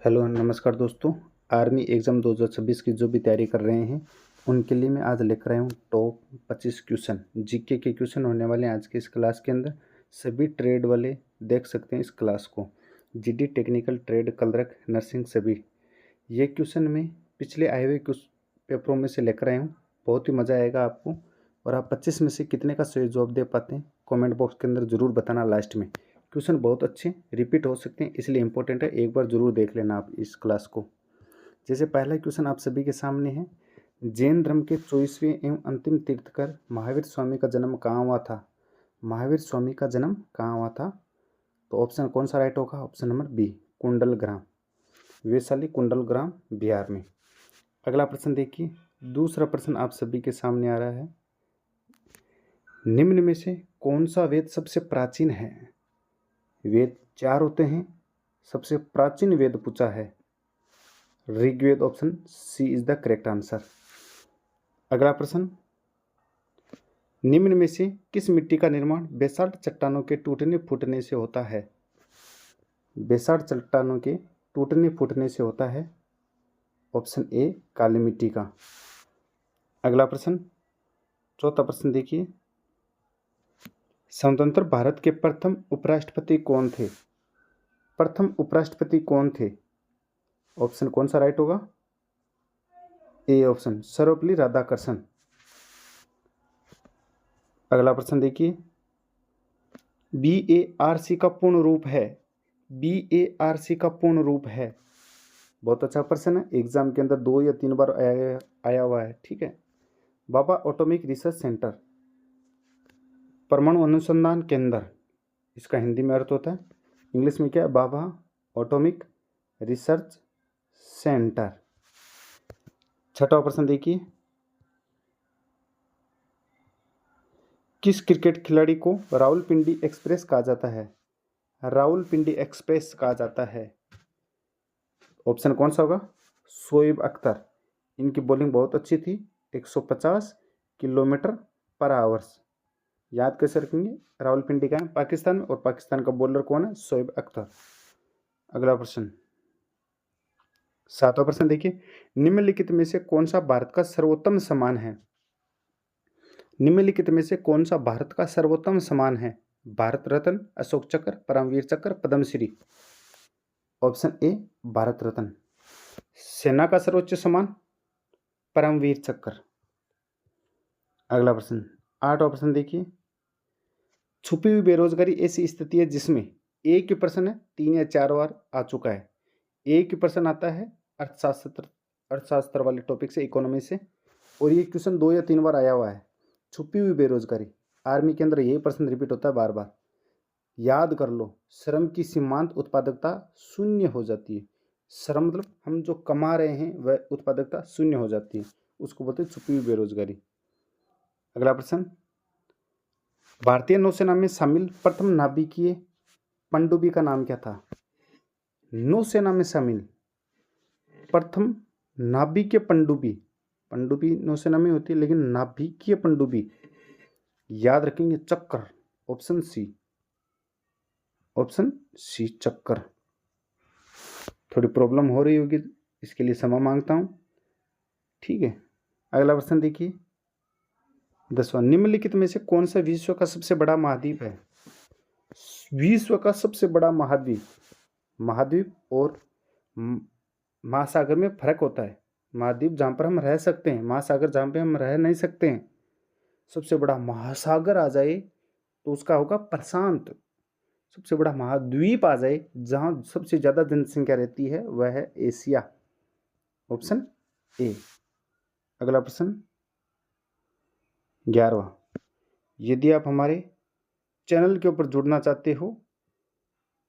Hello नमस्कार दोस्तों। Army exam 2026 की जो भी तैयारी कर रहे हैं उनके लिए मैं आज लेकर आया हूँ टॉप 25 क्वेश्चन जीके के क्वेश्चन होने वाले हैं आज के इस क्लास के अंदर। सभी ट्रेड वाले देख सकते हैं इस क्लास को। GD technical trade clerk nursing सभी ये क्वेश्चन मैं पिछले आए हुए कुछ पेपरों में से लेकर आया हूँ। बहुत ही मज़ा आएगा आपको। और आप 25 में से कितने का सही जवाब दे पाते हैं कमेंट बॉक्स के अंदर ज़रूर बताना। लास्ट में क्वेश्चन बहुत अच्छे रिपीट हो सकते हैं इसलिए इंपॉर्टेंट है, एक बार ज़रूर देख लेना आप इस क्लास को। जैसे पहला क्वेश्चन आप सभी के सामने है, जैन धर्म के 24वें एवं अंतिम तीर्थकर महावीर स्वामी का जन्म कहाँ हुआ था? महावीर स्वामी का जन्म कहाँ हुआ था? तो ऑप्शन कौन सा राइट होगा? Option number B, Kundalgram, Vaishali Kundalgram Bihar में। अगला प्रश्न देखिए, दूसरा प्रश्न आप सभी के सामने आ रहा है, निम्न में से कौन सा वेद सबसे प्राचीन है? वेद 4 होते हैं, सबसे प्राचीन वेद पूछा है Rigveda. Option C is the correct answer. अगला प्रश्न, निम्न में से किस मिट्टी का निर्माण बेसाल्ट चट्टानों के टूटने फूटने से होता है? बेसाल्ट चट्टानों के टूटने फूटने से होता है ऑप्शन ए, काली मिट्टी का। अगला प्रश्न, चौथा प्रश्न देखिए, स्वतंत्र भारत के प्रथम उपराष्ट्रपति कौन थे? प्रथम उपराष्ट्रपति कौन थे? ऑप्शन कौन सा राइट होगा? A option, Sarvepalli Radhakrishnan. अगला प्रश्न देखिए, BARC का पूर्ण रूप है, BARC का पूर्ण रूप है। बहुत अच्छा प्रश्न है, एग्जाम के अंदर 2 या 3 बार आया हुआ है। ठीक है, बाबा एटॉमिक रिसर्च सेंटर, परमाणु अनुसंधान केंद्र, इसका हिंदी में अर्थ होता है। इंग्लिश में क्या है? बाबा एटॉमिक रिसर्च सेंटर। छठा प्रश्न देखिए, किस क्रिकेट खिलाड़ी को रावलपिंडी एक्सप्रेस कहा जाता है? रावलपिंडी एक्सप्रेस कहा जाता है। ऑप्शन कौन सा होगा? शोएब अख्तर। इनकी बॉलिंग बहुत अच्छी थी, 150 किलोमीटर पर आवर्स। याद कैसे रखेंगे? रावलपिंडी का है पाकिस्तान में, और पाकिस्तान का बॉलर कौन है? शोएब अख्तर। अगला प्रश्न, सातवां प्रश्न देखिए, निम्नलिखित में से कौन सा भारत का सर्वोत्तम सम्मान है? निम्नलिखित में से कौन सा भारत का सर्वोत्तम सम्मान है? भारत रत्न, अशोक चक्र, परमवीर चक्र, पद्मश्री। Option A, Bharat Ratna. सेना का सर्वोच्च सम्मान परमवीर चक्र। अगला प्रश्न, आठवां प्रश्न देखिए, छुपी हुई बेरोजगारी ऐसी स्थिति है जिसमें एक ही प्रश्न है 3 या 4 बार आ चुका है। एक ही प्रश्न आता है अर्थशास्त्र वाले टॉपिक से, इकोनॉमी से, और ये क्वेश्चन 2 या 3 बार आया हुआ है। छुपी हुई बेरोजगारी, आर्मी के अंदर यही प्रश्न रिपीट होता है बार बार। याद कर लो, श्रम की सीमांत उत्पादकता शून्य हो जाती है। श्रम मतलब हम जो कमा रहे हैं वह उत्पादकता शून्य हो जाती है, उसको बोलते हैं छुपी हुई बेरोजगारी। अगला प्रश्न, भारतीय नौसेना में शामिल प्रथम नाभिकीय पनडुब्बी का नाम क्या था? नौसेना में शामिल प्रथम नाभिकीय पनडुब्बी, पनडुब्बी नौसेना में होती है लेकिन नाभिकीय पनडुब्बी याद रखेंगे चक्र। ऑप्शन सी, ऑप्शन सी चक्कर। थोड़ी प्रॉब्लम हो रही होगी, इसके लिए क्षमा मांगता हूं। ठीक है, अगला प्रश्न देखिए, 10वां, निम्नलिखित में से कौन सा विश्व का सबसे बड़ा महाद्वीप है? विश्व का सबसे बड़ा महाद्वीप, महाद्वीप और महासागर में फर्क होता है। महाद्वीप जहां पर हम रह सकते हैं, महासागर जहां पे हम रह नहीं सकते हैं। सबसे बड़ा महासागर आ जाए तो उसका होगा प्रशांत। सबसे बड़ा महाद्वीप आ जाए जहां सबसे ज्यादा जनसंख्या रहती है वह है एशिया। Option A. अगला प्रश्न 11वां, यदि आप हमारे चैनल के ऊपर जुड़ना चाहते हो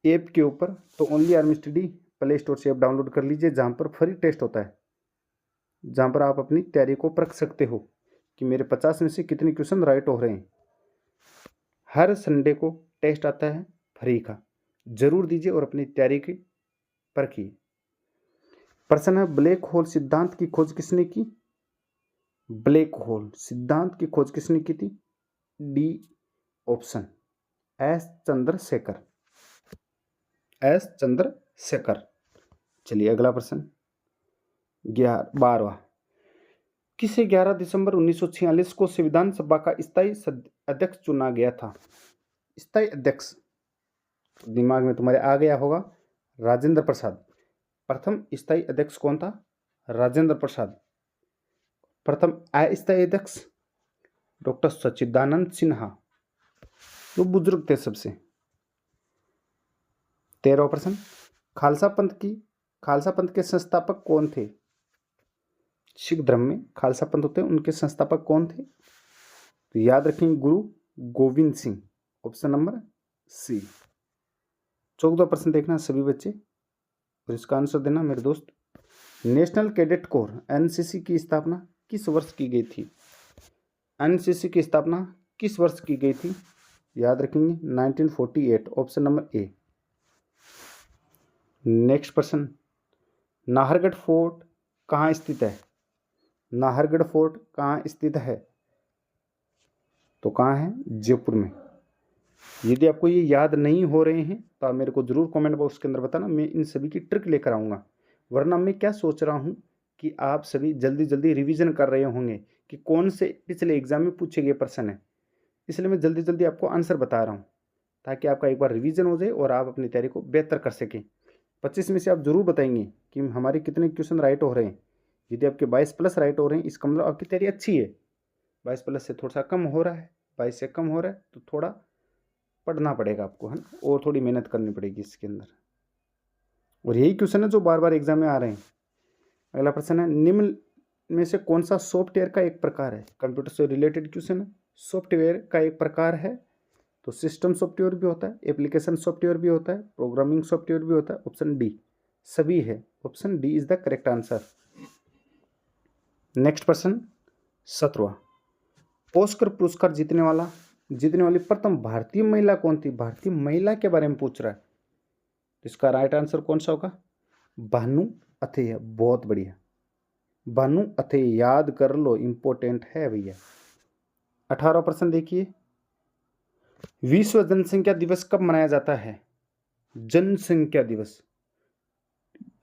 ऐप के ऊपर, तो only army study play store से ऐप डाउनलोड कर लीजिए, जहां पर फ्री टेस्ट होता है, जहां पर आप अपनी तैयारी को परख सकते हो कि मेरे 50 में से कितने क्वेश्चन राइट हो रहे हैं। हर संडे को टेस्ट आता है फ्री का, जरूर दीजिए और अपनी तैयारी की परखिए। प्रश्न है, ब्लैक होल सिद्धांत की खोज किसने की? ब्लैक होल सिद्धांत की खोज किसने की थी? D option, S Chandrashekhar, S Chandrashekhar. चलिए अगला प्रश्न 12वां। किसे 11 दिसंबर 1946 को संविधान सभा का स्थायी अध्यक्ष चुना गया था? स्थायी अध्यक्ष दिमाग में तुम्हारे आ गया होगा, राजेंद्र प्रसाद। प्रथम स्थायी अध्यक्ष कौन था? राजेंद्र प्रसाद। प्रथम अस्थायी अध्यक्ष डॉक्टर सच्चिदानंद सिन्हा, जो बुजुर्ग थे सबसे। 13वां प्रश्न, खालसा पंथ के संस्थापक कौन थे? सिख धर्म में खालसा पंथ होते हैं, उनके संस्थापक कौन थे? तो याद रखेंगे Guru Gobind Singh, option number C. 14वां प्रश्न देखना सभी बच्चे और इसका आंसर देना मेरे दोस्त। नेशनल कैडेट कोर एनसीसी की स्थापना किस वर्ष की गई थी? एनसीसी की स्थापना किस वर्ष की गई थी? याद रखेंगे 1948, ऑप्शन नंबर ए। नेक्स्ट प्रश्न, नाहरगढ़ फोर्ट कहाँ स्थित है? नाहरगढ़ फोर्ट कहाँ स्थित है? तो कहाँ है? जयपुर में। यदि आपको ये याद नहीं हो रहे हैं तो आप मेरे को जरूर कमेंट बॉक्स के अंदर बताना, मैं इन सभी की ट्रिक लेकर आऊँगा। वरना मैं क्या सोच रहा हूँ कि आप सभी जल्दी जल्दी रिवीजन कर रहे होंगे कि कौन से पिछले एग्जाम में पूछे गए प्रश्न है, इसलिए मैं जल्दी जल्दी आपको आंसर बता रहा हूँ ताकि आपका एक बार रिवीजन हो जाए और आप अपनी तैयारी को बेहतर कर सकें। 25 में से आप जरूर बताएंगे कि हमारे कितने क्वेश्चन राइट हो रहे हैं। यदि आपके 22+ राइट हो रहे हैं, इसका मतलब आपकी तैयारी अच्छी है। 22+ से थोड़ा सा कम हो रहा है, 22 से कम हो रहा है तो थोड़ा पढ़ना पड़ेगा आपको, है ना, और थोड़ी मेहनत करनी पड़ेगी इसके अंदर। और यही क्वेश्चन है जो बार बार एग्जाम में आ रहे हैं। अगला प्रश्न है, निम्न में से कौन सा सॉफ्टवेयर का एक प्रकार है? कंप्यूटर से रिलेटेड क्वेश्चन है। सॉफ्टवेयर का एक प्रकार है तो सिस्टम सॉफ्टवेयर भी होता है, एप्लीकेशन सॉफ्टवेयर भी होता है, प्रोग्रामिंग सॉफ्टवेयर भी होता है। ऑप्शन डी सभी है, option D is the correct answer. Next प्रश्न 17वां, ऑस्कर पुरस्कार जीतने वाली प्रथम भारतीय महिला कौन थी? भारतीय महिला के बारे में पूछ रहा है, इसका राइट आंसर कौन सा होगा? भानु अथैया। बहुत बढ़िया, भानु अथैया, याद कर लो, इंपॉर्टेंट है भैया। 18वां प्रश्न देखिए, विश्व जनसंख्या दिवस कब मनाया जाता है? जनसंख्या दिवस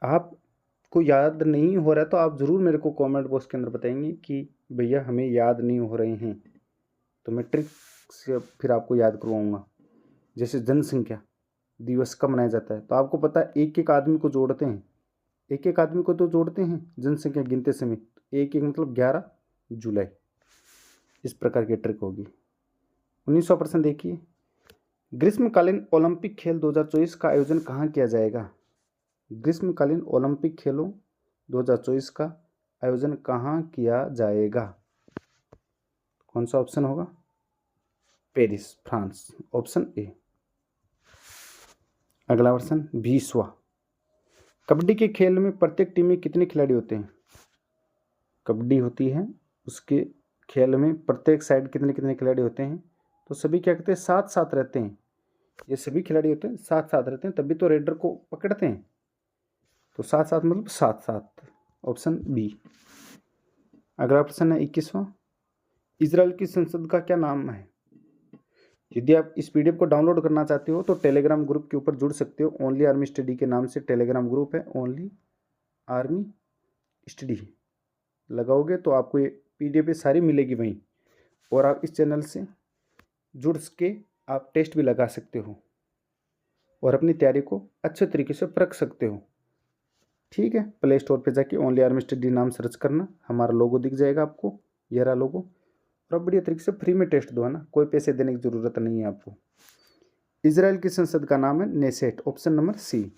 आपको याद नहीं हो रहा है तो आप जरूर मेरे को कमेंट बॉक्स के अंदर बताएंगे कि भैया हमें याद नहीं हो रहे हैं, तो मैं ट्रिक से फिर आपको याद करवाऊंगा। जैसे जनसंख्या दिवस कब मनाया जाता है तो आपको पता है एक एक आदमी को जोड़ते हैं, एक एक आदमी को तो जोड़ते हैं जनसंख्या गिनते समय, एक एक मतलब 11 जुलाई। इस प्रकार की ट्रिक होगी। 19वां प्रश्न देखिए, ग्रीष्मकालीन ओलंपिक खेल 2024 का आयोजन कहाँ किया जाएगा? ग्रीष्मकालीन ओलंपिक खेलों 2024 का आयोजन कहाँ किया जाएगा? कौन सा ऑप्शन होगा? Paris, France, option A. अगला प्रश्न 20वां, कबड्डी के खेल में प्रत्येक टीम में कितने खिलाड़ी होते हैं? कबड्डी होती है, उसके खेल में प्रत्येक साइड कितने कितने खिलाड़ी होते हैं? तो सभी क्या कहते हैं, साथ साथ रहते हैं। ये सभी खिलाड़ी होते हैं साथ साथ रहते हैं, तभी तो रेडर को पकड़ते हैं। तो साथ साथ मतलब साथ साथ, ऑप्शन बी। अगला प्रश्न है 21वां, इजराइल की संसद का क्या नाम है? यदि आप इस पीडीएफ को डाउनलोड करना चाहते हो तो टेलीग्राम ग्रुप के ऊपर जुड़ सकते हो। ओनली आर्मी स्टडी के नाम से टेलीग्राम ग्रुप है, ओनली आर्मी स्टडी लगाओगे तो आपको ये पीडीएफ सारी मिलेगी वहीं, और आप इस चैनल से जुड़ के आप टेस्ट भी लगा सकते हो और अपनी तैयारी को अच्छे तरीके से परख सकते हो। ठीक है, प्ले स्टोर पे जाके ओनली आर्मी स्टडी नाम सर्च करना, हमारा लोगो दिख जाएगा आपको, ये रहा लोगो, और आप बढ़िया तरीके से फ्री में टेस्ट दो, है ना, कोई पैसे देने की ज़रूरत नहीं है आपको। इजराइल की संसद का नाम है नेसेट, ऑप्शन नंबर सी।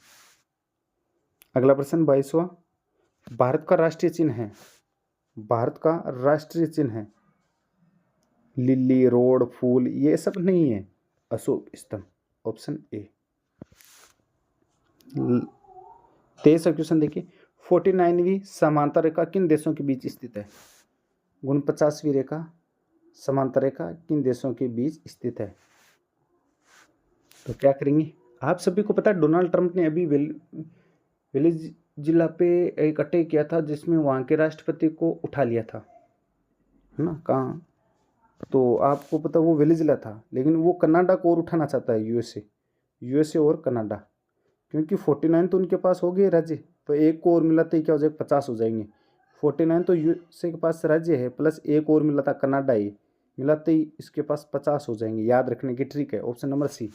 अगला प्रश्न 22वां, भारत का राष्ट्रीय चिन्ह है? भारत का राष्ट्रीय चिन्ह है लिली, रोड, फूल, ये सब नहीं है, अशोक स्तंभ, ऑप्शन ए। 23वां क्वेश्चन देखिए, 49वीं समांतर रेखा किन देशों के बीच स्थित है? 49वीं रेखा समांतर रेखा किन देशों के बीच स्थित है? तो क्या करेंगे, आप सभी को पता है डोनाल्ड ट्रंप ने अभी वेनेजुएला पे एक अटैक किया था जिसमें वहाँ के राष्ट्रपति को उठा लिया था, है ना, कहाँ, तो आपको पता वो वेनेजुएला था, लेकिन वो कनाडा को और उठाना चाहता है, यूएसए और कनाडा। क्योंकि 49 तो उनके पास हो गए राज्य, तो एक को और मिला तो क्या हो जाएगा, 50 हो जाएंगे। 49 तो यूएसए के पास राज्य है, प्लस एक और मिला था कनाडा, ये मिलाते ही इसके पास 50 हो जाएंगे। याद रखने की ट्रिक है ऑप्शन नंबर सी।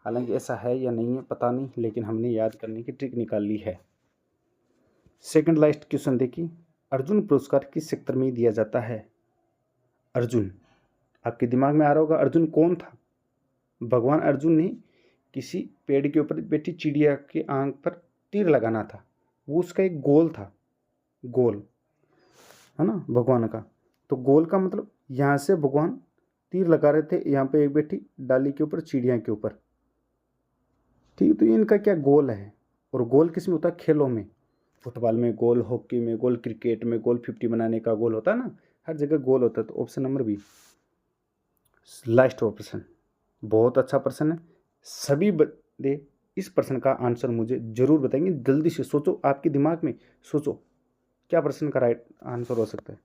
हालांकि ऐसा है या नहीं है पता नहीं, लेकिन हमने याद करने की ट्रिक निकाल ली है। सेकंड लास्ट क्वेश्चन देखिए, अर्जुन पुरस्कार किस सेक्टर में दिया जाता है? अर्जुन, आपके दिमाग में आ रहा होगा अर्जुन कौन था? भगवान अर्जुन ने किसी पेड़ के ऊपर बैठी चिड़िया के आंख पर तीर लगाना था, वो उसका एक गोल था, गोल है ना भगवान का। तो गोल का मतलब यहाँ से भगवान तीर लगा रहे थे यहाँ पे एक बैठी डाली के ऊपर चिड़िया के ऊपर, ठीक है। तो इनका क्या गोल है, और गोल किस में होता है? खेलों में, फुटबॉल में गोल, हॉकी में गोल, क्रिकेट में गोल, 50 बनाने का गोल होता है ना, हर जगह गोल होता है। तो option number B last option बहुत अच्छा प्रश्न है। सभी बंदे इस प्रश्न का आंसर मुझे जरूर बताएंगे। जल्दी से सोचो, आपके दिमाग में सोचो क्या प्रश्न का राइट आंसर हो सकता है।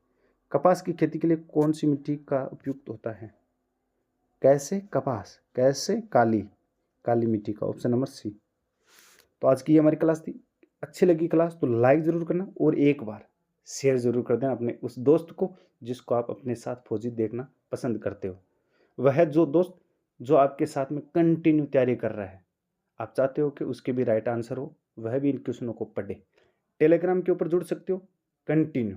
कपास की खेती के लिए कौन सी मिट्टी का उपयुक्त होता है? कैसे कपास, कैसे काली, काली मिट्टी का, ऑप्शन नंबर सी। तो आज की ये हमारी क्लास थी। अच्छी लगी क्लास तो लाइक ज़रूर करना, और एक बार शेयर ज़रूर कर देना अपने उस दोस्त को जिसको आप अपने साथ फौजी देखना पसंद करते हो। वह जो दोस्त जो आपके साथ में कंटिन्यू तैयारी कर रहा है, आप चाहते हो कि उसके भी राइट आंसर हो, वह भी इन क्वेश्चनों को पढ़े। टेलीग्राम के ऊपर जुड़ सकते हो कंटिन्यू,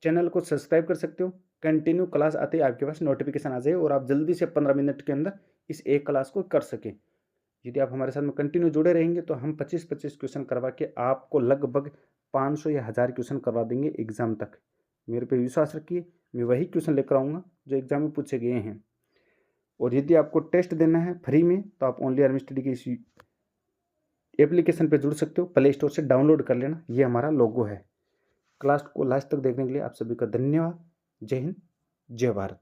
चैनल को सब्सक्राइब कर सकते हो कंटिन्यू, क्लास आते ही आपके पास नोटिफिकेशन आ जाए और आप जल्दी से 15 मिनट के अंदर इस एक क्लास को कर सकें। यदि आप हमारे साथ में कंटिन्यू जुड़े रहेंगे तो हम 25-25 क्वेश्चन करवा के आपको लगभग 500 या 1000 क्वेश्चन करवा देंगे एग्जाम तक। मेरे पे विश्वास रखिए, मैं वही क्वेश्चन लेकर आऊँगा जो एग्जाम में पूछे गए हैं। और यदि आपको टेस्ट देना है फ्री में तो आप ओनली आर्मी स्टडी के इस एप्लीकेशन पे जुड़ सकते हो, प्ले स्टोर से डाउनलोड कर लेना, ये हमारा लोगो है। क्लास को लास्ट तक देखने के लिए आप सभी का धन्यवाद। जय हिंद, जय भारत।